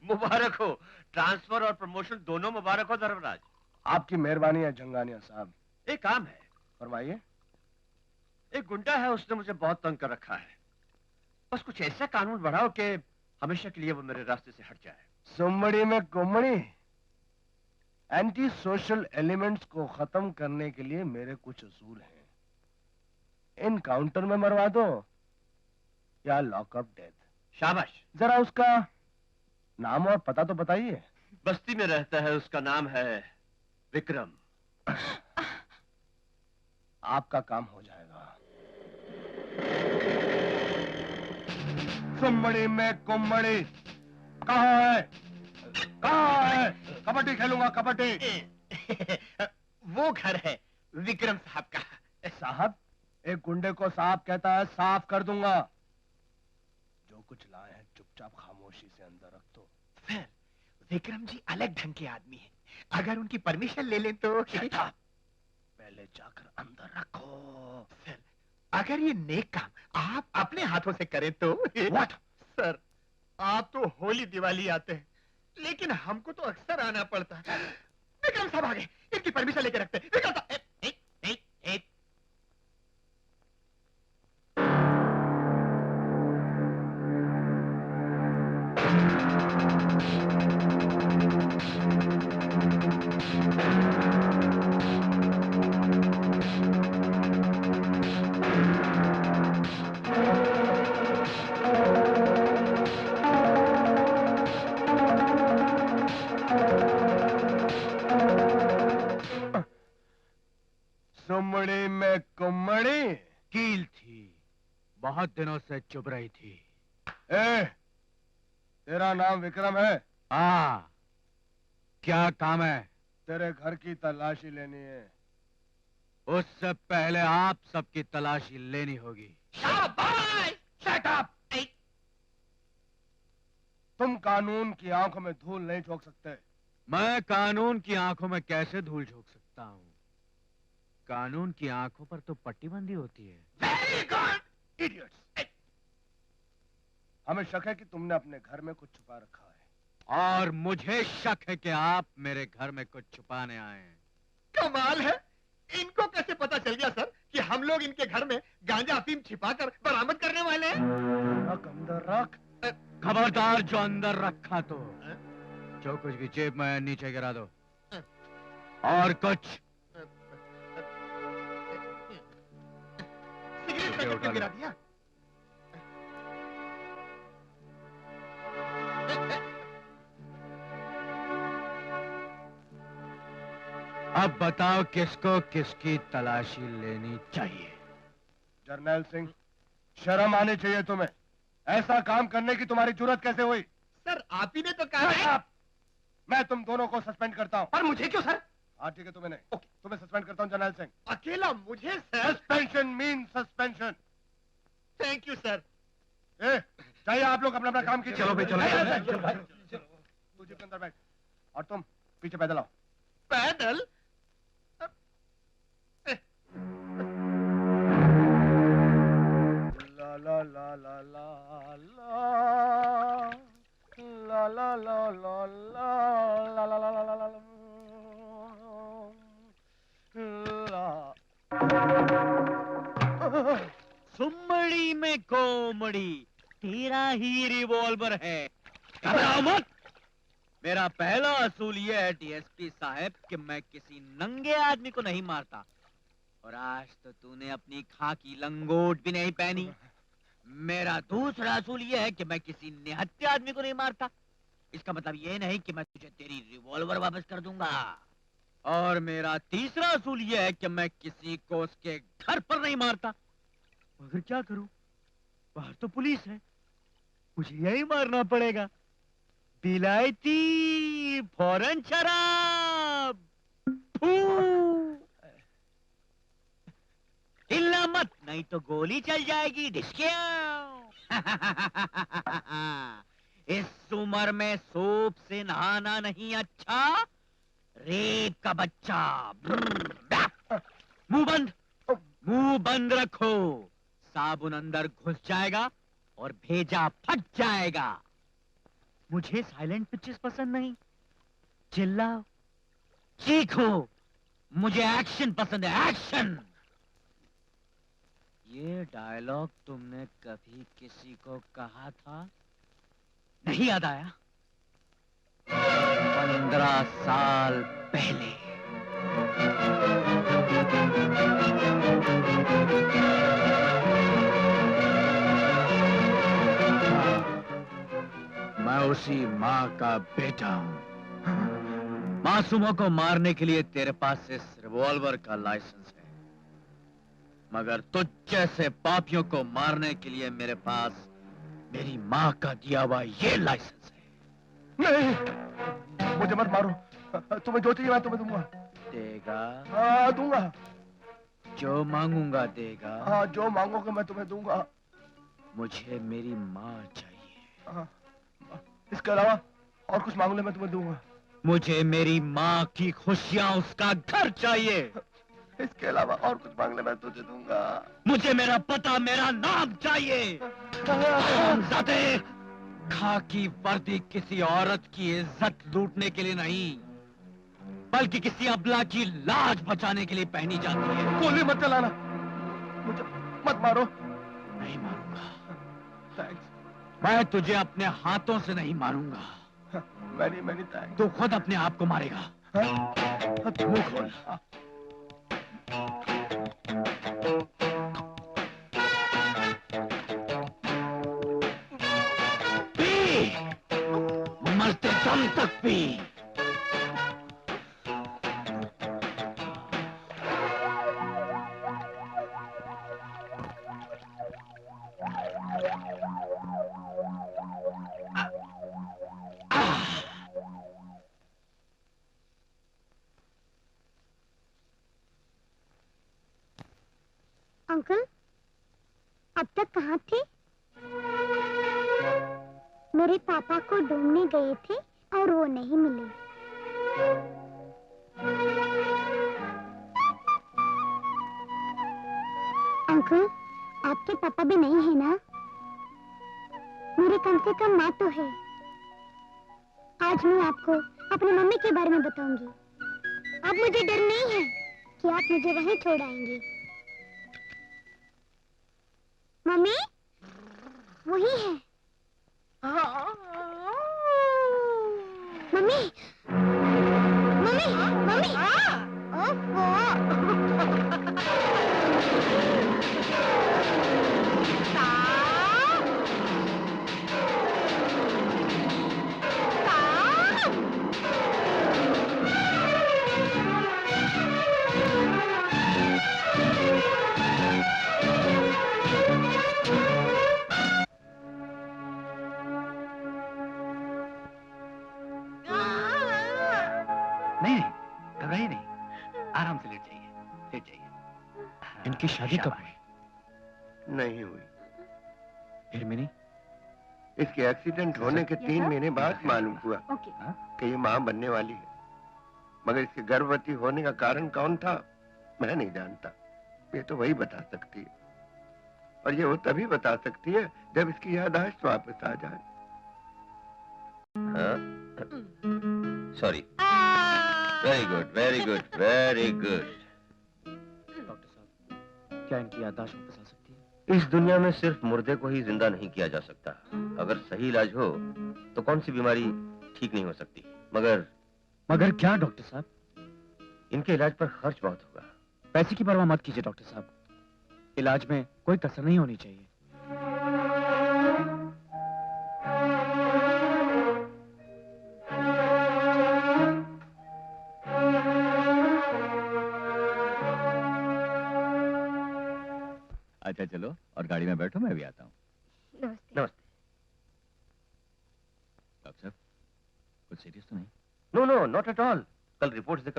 मुबारक हो। ट्रांसफर और प्रमोशन दोनों मुबारक हो धर्मराज। आपकी मेहरबानी है जंगानिया साहब। एक काम है। फरमाइए। एक गुंडा है, उसने मुझे बहुत तंग कर रखा है। बस कुछ ऐसा कानून बढ़ाओ कि हमेशा के लिए वो मेरे रास्ते से हट जाए। सुमड़ी में कुमड़ी। एंटी सोशल एलिमेंट्स को खत्म करने के लिए मेरे कुछ असूल हैं। इनकाउंटर में मरवा दो या लॉकअप डेथ। शाबाश। जरा उसका नाम और पता तो बताइए। बस्ती में रहता है, उसका नाम है विक्रम। आपका काम हो जाएगा। सुमड़ी में कुमड़ी कहाँ है? कहाँ है? कबड्डी खेलूंगा, कबड्डी। वो घर है विक्रम साहब का। साहब? एक गुंडे को साहब कहता है, साफ कर दूंगा। जो कुछ लाए हैं चुपचाप खामोशी से अंदर रख दो। सर, विक्रम जी अलग ढंग के आदमी हैं। अगर उनकी परमिशन ले लें तो। पहले जाकर अंदर रखो। सर, अगर ये नेक काम आप अपने हाथों से करें तो। What? सर, आप तो होली दिवाली आते हैं, लेकिन हमको तो अक्सर आना पड़ता है। विक्रम साहब आ गए, इनकी परमिशन लेके रखते हैं। विक्रम साहब, सुमड़ी में कुमड़ी कील थी, बहुत दिनों से चुभ रही थी। तेरा नाम विक्रम है? हाँ, क्या काम है? तेरे घर की तलाशी लेनी है। उससे पहले आप सबकी तलाशी लेनी होगी। शाबाश! Shut up! तुम कानून की आंखों में धूल नहीं झोंक सकते। मैं कानून की आंखों में कैसे धूल झोंक सकता हूँ? कानून की आंखों पर तो पट्टीबंदी होती है। Very good! इडियट्स! हमें शक है कि तुमने अपने घर में कुछ छुपा रखा है। और मुझे शक है कि आप मेरे घर में कुछ छुपाने आए हैं। कमाल है, इनको कैसे पता चल गया सर कि हम लोग इनके घर में गांजा अफीम छिपाकर बरामद करने वाले हैं? रख अंदर रख। खबरदार, जो अंदर रखा तो जो कुछ भी जेब में नीचे गिरा दो। और कुछ सिगरेट पैकेट में गिरा दिया। अब बताओ किसको किसकी तलाशी लेनी चाहिए? जर्नैल सिंह, शर्म आनी चाहिए तुम्हें। ऐसा काम करने की तुम्हारी जुर्रत कैसे हुई? सर, आप ही ने तो कहा है। मैं तुम दोनों को सस्पेंड करता हूं। पर मुझे क्यों सर? हाँ ठीक है, तुम्हें नहीं। तुम्हें सस्पेंड करता हूं जर्नैल सिंह। अकेला मुझे sir? Suspension mean suspension. Thank you sir. चाहिए आप लोग अपना अपना काम कीजिए। चलो भाई, चलो। तू जीप के अंदर बैठ और तुम पीछे पैदल आओ। पैदल? ला ला ला ला ला ला ला ला ला ला ला ला ला ला ला ला ला। सुमड़ी में कोमड़ी, तेरा ही रिवॉल्वर है। घबराओ मत। मेरा पहला असूल यह है डीएसपी साहब कि मैं किसी नंगे आदमी को नहीं मारता। और आज तो तूने अपनी खाकी लंगोट भी नहीं पहनी। मेरा दूसरा असूल यह है कि मैं किसी निहत्थे आदमी को नहीं मारता। इसका मतलब यह नहीं कि मैं तुझे तेरी रिवॉल्वर वापस कर दूंगा। और मेरा तीसरा असूल यह है कि मैं किसी को उसके घर पर नहीं मारता। मगर क्या करूं, बाहर तो पुलिस है, मुझे यही मारना पड़ेगा। विलायती फौरन शराब। हिलना मत, नहीं तो गोली चल जाएगी। डिस्कियां। इस उम्र में सूप से नहाना नहीं अच्छा, रेत का बच्चा। मुंह बंद, मुंह बंद रखो। साबुन अंदर घुस जाएगा और भेजा फट जाएगा। मुझे साइलेंट पिक्चर्स पसंद नहीं। चिल्लाओ, चीखो, मुझे एक्शन पसंद है, एक्शन। ये डायलॉग तुमने कभी किसी को कहा था? नहीं याद आया? 15 साल पहले। मैं उसी माँ का बेटा हूँ। मासूमों को मारने के लिए तेरे पास इस रिवॉल्वर का लाइसेंस है, मगर तुझ जैसे पापियों को मारने के लिए मेरे पास मेरी माँ का दिया हुआ ये लाइसेंस है। नहीं, मुझे मत मारो। तुम्हें जो चाहिए मैं तुम्हें दूंगा। देगा? हाँ दूंगा। जो मांगूंगा देगा? हाँ, जो मांगोगे मैं तुम्हें दूंगा। मुझे मेरी माँ चाहिए। हाँ, इसके अलावा और कुछ मांग ले मैं तुम्हें दूंगा। मुझे मेरी माँ की खुशियाँ, उसका घर चाहिए। इसके अलावा और कुछ मांग ले मैं तुझे दूंगा। मुझे मेरा पता, मेरा नाम चाहिए। हरामजादे, खाकी वर्दी किसी औरत की इज्जत लूटने के लिए नहीं, बल्कि किसी अबला की लाज बचाने के लिए पहनी जाती है। गोली मत चलाना, मुझे मत मारो। नहीं मारूंगा। थैंक्स। मैं तुझे अपने हाथों से नहीं मारूंगा। Many thanks. तू खुद अपने आप को मारेगा। मुंह खोल। पी, मरते दम तक पी। अंकल, अब तक कहाँ थे? मेरे पापा को ढूंढने गए थे और वो नहीं मिले। अंकल, आपके पापा भी नहीं है ना? मेरी कम से कम माँ तो है। आज मैं आपको अपनी मम्मी के बारे में बताऊंगी। अब मुझे डर नहीं है कि आप मुझे वहीं छोड़ आएंगे। मम्मी, वही है। Mummy, mummy, mummy. नहीं, घबराइए नहीं, आराम से लेट जाइए, लेट जाइए। इनकी शादी कब हुई? नहीं हुई। फिर मिनी? इसके एक्सीडेंट होने के 3 महीने बाद मालूम हुआ ओके। कि ये मां बनने वाली है, मगर इसके गर्भवती होने का कारण कौन था मैं नहीं जानता। ये तो वही बता सकती है, और ये वो तभी बता सकती है जब इसकी याददाश्त वापस आ जाए। Sorry. Very good, very good, very good. Doctor साहब, क्या इनकी याददाश्त वापस आ सकती है? इस दुनिया में सिर्फ मुर्दे को ही जिंदा नहीं किया जा सकता। अगर सही इलाज हो तो कौन सी बीमारी ठीक नहीं हो सकती। मगर क्या डॉक्टर साहब? इनके इलाज पर खर्च बहुत होगा। पैसे की परवाह मत कीजिए डॉक्टर साहब, इलाज में कोई कसर नहीं होनी चाहिए। अच्छा चलो, और गाड़ी में बैठो, मैं भी आता हूँ। नमस्ते। नमस्ते। डॉक्टर साहब, कुछ सीरियस तो नहीं? No no, not at all. कल रिपोर्ट्स देखकर